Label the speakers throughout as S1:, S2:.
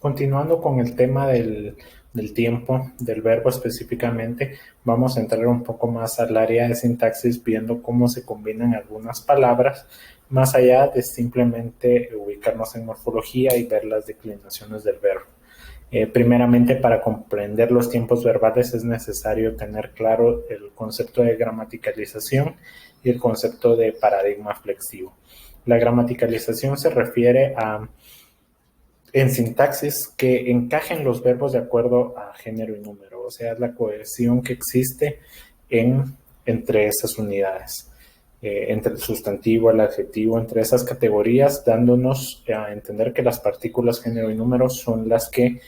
S1: Continuando con el tema del tiempo, del verbo específicamente, vamos a entrar un poco más al área de sintaxis viendo cómo se combinan algunas palabras, más allá de simplemente ubicarnos en morfología y ver las declinaciones del verbo. Primeramente, para comprender los tiempos verbales es necesario tener claro el concepto de gramaticalización y el concepto de paradigma flexivo. La gramaticalización se refiere a en sintaxis que encajen los verbos de acuerdo a género y número, o sea, la cohesión que existe entre esas unidades, entre el sustantivo, el adjetivo, entre esas categorías, dándonos a entender que las partículas género y número son las que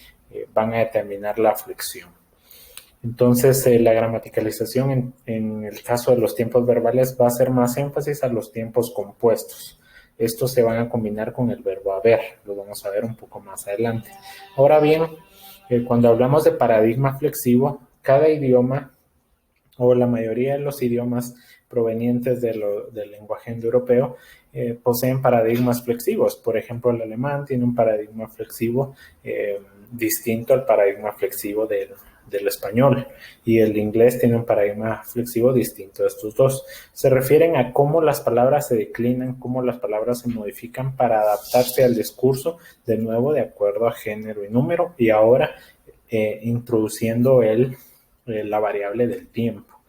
S1: van a determinar la flexión. Entonces, la gramaticalización en el caso de los tiempos verbales va a hacer más énfasis a los tiempos compuestos. Estos se van a combinar con el verbo haber, lo vamos a ver un poco más adelante. Ahora bien, cuando hablamos de paradigma flexivo, cada idioma o la mayoría de los idiomas provenientes del lenguaje indoeuropeo poseen paradigmas flexivos. Por ejemplo, el alemán tiene un paradigma flexivo distinto al paradigma flexivo del español, y el inglés tiene un paradigma flexivo distinto a estos dos. Se refieren a cómo las palabras se declinan, cómo las palabras se modifican para adaptarse al discurso, de nuevo de acuerdo a género y número, y ahora introduciendo la variable del tiempo.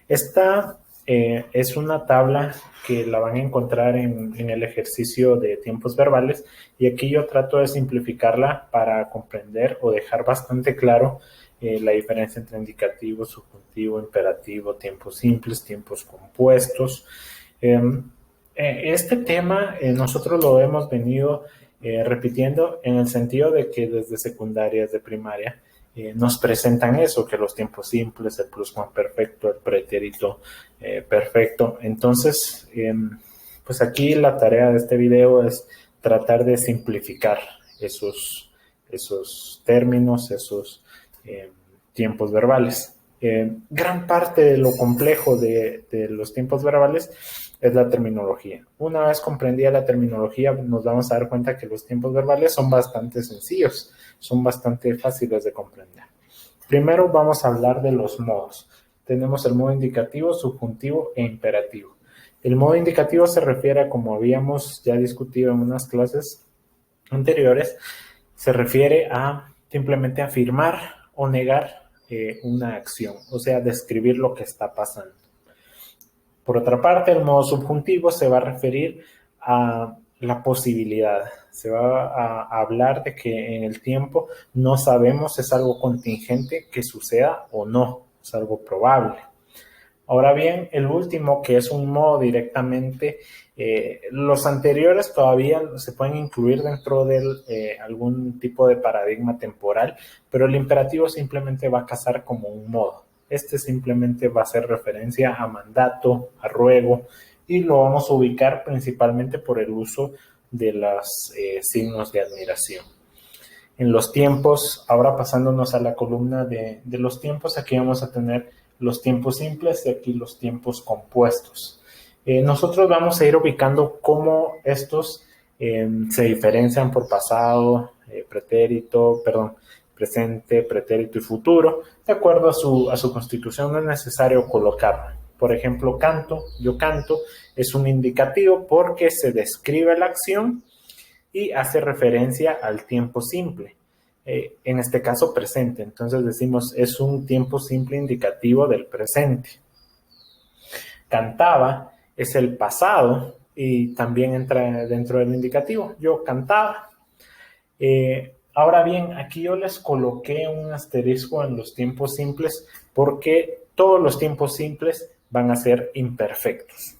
S1: Esta es una tabla que la van a encontrar en el ejercicio de tiempos verbales, y aquí yo trato de simplificarla para comprender o dejar bastante claro la diferencia entre indicativo, subjuntivo, imperativo, tiempos simples, tiempos compuestos. Este tema nosotros lo hemos venido repitiendo en el sentido de que desde secundaria, desde primaria, nos presentan eso, que los tiempos simples, el pluscuamperfecto, el pretérito perfecto. Entonces, pues aquí la tarea de este video es tratar de simplificar esos términos, esos tiempos verbales. Gran parte de lo complejo de los tiempos verbales es la terminología. Una vez comprendida la terminología, nos vamos a dar cuenta que los tiempos verbales son bastante sencillos, son bastante fáciles de comprender. Primero vamos a hablar de los modos. Tenemos el modo indicativo, subjuntivo e imperativo. El modo indicativo se refiere a, como habíamos ya discutido en unas clases anteriores, se refiere a simplemente afirmar o negar una acción, o sea, describir lo que está pasando. Por otra parte, el modo subjuntivo se va a referir a la posibilidad. Se va a hablar de que en el tiempo no sabemos si es algo contingente que suceda o no, es algo probable. Ahora bien, el último, que es un modo directamente, los anteriores todavía se pueden incluir dentro de algún tipo de paradigma temporal, pero el imperativo simplemente va a casar como un modo. Este simplemente va a hacer referencia a mandato, a ruego, y lo vamos a ubicar principalmente por el uso de los signos de admiración. En los tiempos, ahora pasándonos a la columna de los tiempos, aquí vamos a tener los tiempos simples y aquí los tiempos compuestos. Nosotros vamos a ir ubicando cómo estos se diferencian por pasado, presente, pretérito y futuro, de acuerdo a su constitución. No es necesario colocarlo. Por ejemplo, canto, yo canto, es un indicativo porque se describe la acción y hace referencia al tiempo simple. En este caso presente, entonces decimos es un tiempo simple indicativo del presente. Cantaba es el pasado y también entra dentro del indicativo, yo cantaba. Ahora bien, aquí yo les coloqué un asterisco en los tiempos simples porque todos los tiempos simples van a ser imperfectos,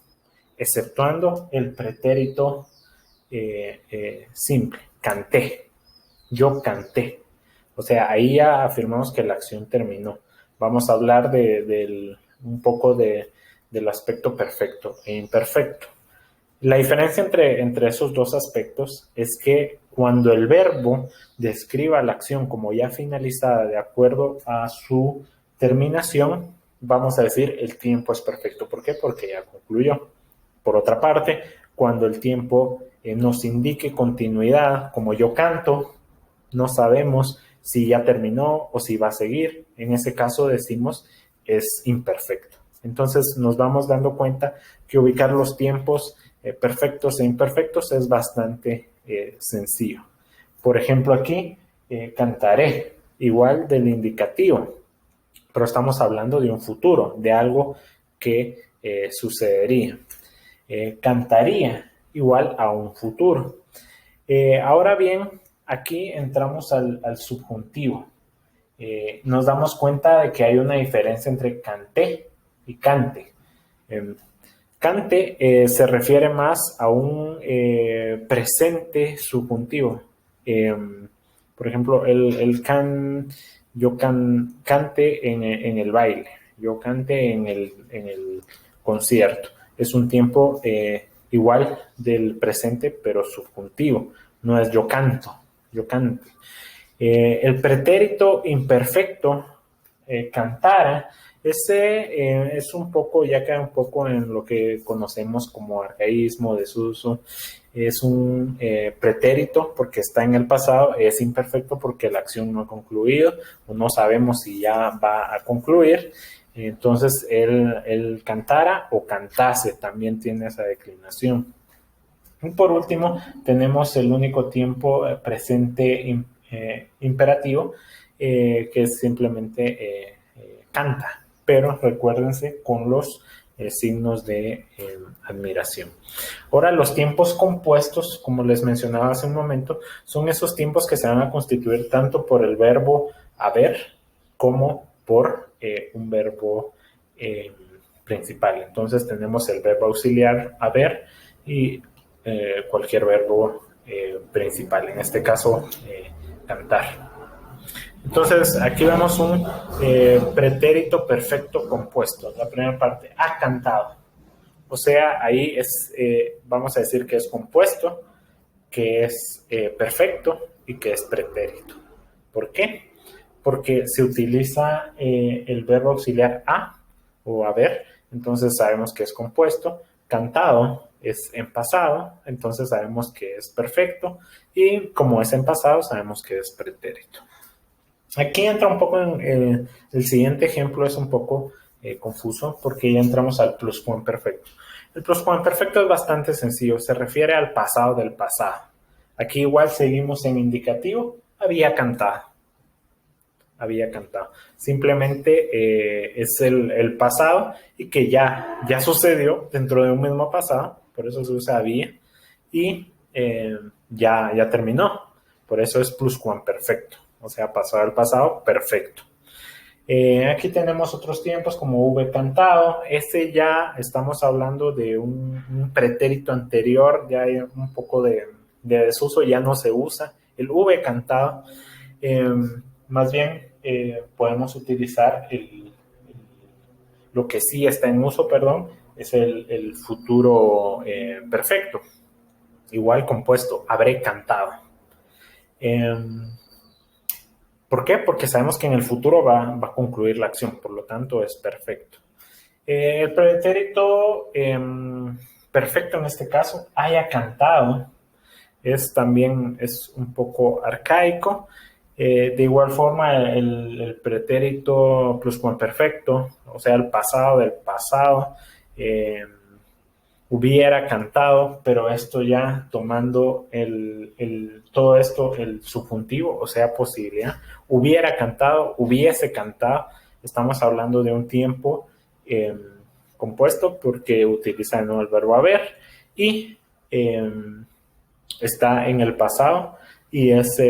S1: exceptuando el pretérito simple, canté. Yo canté. O sea, ahí ya afirmamos que la acción terminó. Vamos a hablar un poco del aspecto perfecto e imperfecto. La diferencia entre esos dos aspectos es que cuando el verbo describa la acción como ya finalizada de acuerdo a su terminación, vamos a decir el tiempo es perfecto. ¿Por qué? Porque ya concluyó. Por otra parte, cuando el tiempo nos indique continuidad, como yo canto, no sabemos si ya terminó o si va a seguir. En ese caso decimos es imperfecto. Entonces nos vamos dando cuenta que ubicar los tiempos perfectos e imperfectos es bastante sencillo. Por ejemplo, aquí cantaré, igual del indicativo, pero estamos hablando de un futuro, de algo que sucedería. Cantaría, igual a un futuro. Ahora bien, aquí entramos al subjuntivo. Nos damos cuenta de que hay una diferencia entre canté y cante. Cante se refiere más a un presente subjuntivo. Por ejemplo, yo cante en el baile, yo cante en el concierto. Es un tiempo igual del presente, pero subjuntivo. No es yo canto, yo cante. El pretérito imperfecto, cantara, ese es un poco, ya queda un poco en lo que conocemos como arcaísmo, desuso. Es un pretérito porque está en el pasado, es imperfecto porque la acción no ha concluido o no sabemos si ya va a concluir. Entonces, el cantara o cantase también tiene esa declinación. Y por último, tenemos el único tiempo presente imperativo, que es simplemente canta, pero recuérdense con los signos de admiración. Ahora, los tiempos compuestos, como les mencionaba hace un momento, son esos tiempos que se van a constituir tanto por el verbo haber como por un verbo principal. Entonces tenemos el verbo auxiliar haber y cualquier verbo principal, en este caso cantar. Entonces aquí vemos un pretérito perfecto compuesto. La primera parte, ha cantado. O sea, ahí es, vamos a decir que es compuesto, que es perfecto y que es pretérito. ¿Por qué? Porque se utiliza el verbo auxiliar a o haber, entonces sabemos que es compuesto. Cantado es en pasado, entonces sabemos que es perfecto, y como es en pasado sabemos que es pretérito. Aquí entra un poco el siguiente ejemplo, es un poco confuso porque ya entramos al pluscuamperfecto. El pluscuamperfecto es bastante sencillo, se refiere al pasado del pasado. Aquí igual seguimos en indicativo, había cantado. Había cantado. Simplemente es el pasado y que ya sucedió dentro de un mismo pasado, por eso se usa había, y ya terminó, por eso es pluscuamperfecto, o sea, pasado al pasado, perfecto. Aquí tenemos otros tiempos como hube cantado, este ya estamos hablando de un pretérito anterior, ya hay un poco de desuso, ya no se usa, el hube cantado. Más bien podemos utilizar lo que sí está en uso, perdón, es el futuro perfecto. Igual compuesto, habré cantado. ¿Por qué? Porque sabemos que en el futuro va a concluir la acción, por lo tanto es perfecto. El pretérito perfecto en este caso, haya cantado, también es un poco arcaico. De igual forma, el pretérito pluscuamperfecto, o sea, el pasado del pasado, hubiera cantado, pero esto ya tomando todo esto, el subjuntivo, o sea, posibilidad, hubiera cantado, hubiese cantado, estamos hablando de un tiempo compuesto porque utiliza el verbo haber y está en el pasado y es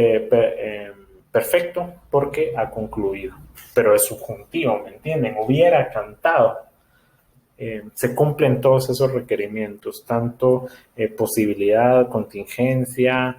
S1: perfecto porque ha concluido, pero es subjuntivo, ¿me entienden? Hubiera cantado. Se cumplen todos esos requerimientos, tanto posibilidad, contingencia,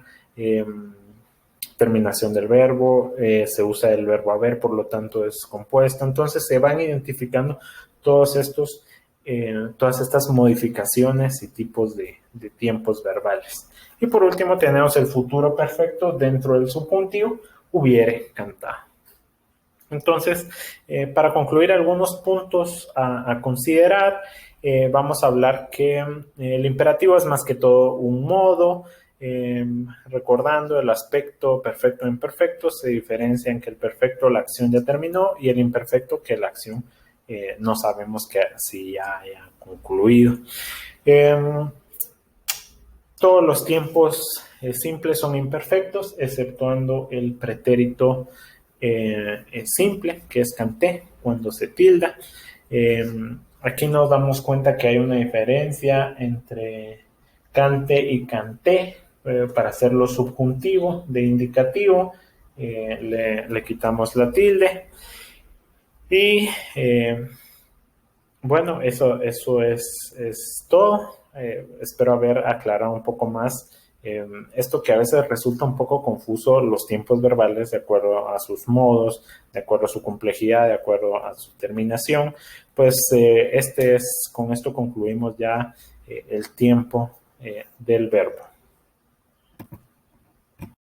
S1: terminación del verbo, se usa el verbo haber, por lo tanto es compuesto. Entonces se van identificando todas estas modificaciones y tipos de tiempos verbales. Y por último tenemos el futuro perfecto dentro del subjuntivo, hubiere cantado. Entonces, para concluir algunos puntos a considerar, vamos a hablar que el imperativo es más que todo un modo, Recordando, el aspecto perfecto e imperfecto se diferencia en que el perfecto, la acción ya terminó, y el imperfecto, que la acción no sabemos que si ya haya concluido. Todos los tiempos simples son imperfectos, exceptuando el pretérito simple, que es canté, cuando se tilda. Aquí nos damos cuenta que hay una diferencia entre cante y canté. Para hacerlo subjuntivo de indicativo, le quitamos la tilde. Y bueno, eso es todo. Espero haber aclarado un poco más esto, que a veces resulta un poco confuso, los tiempos verbales de acuerdo a sus modos, de acuerdo a su complejidad, de acuerdo a su terminación. Pues con esto concluimos ya el tiempo del verbo.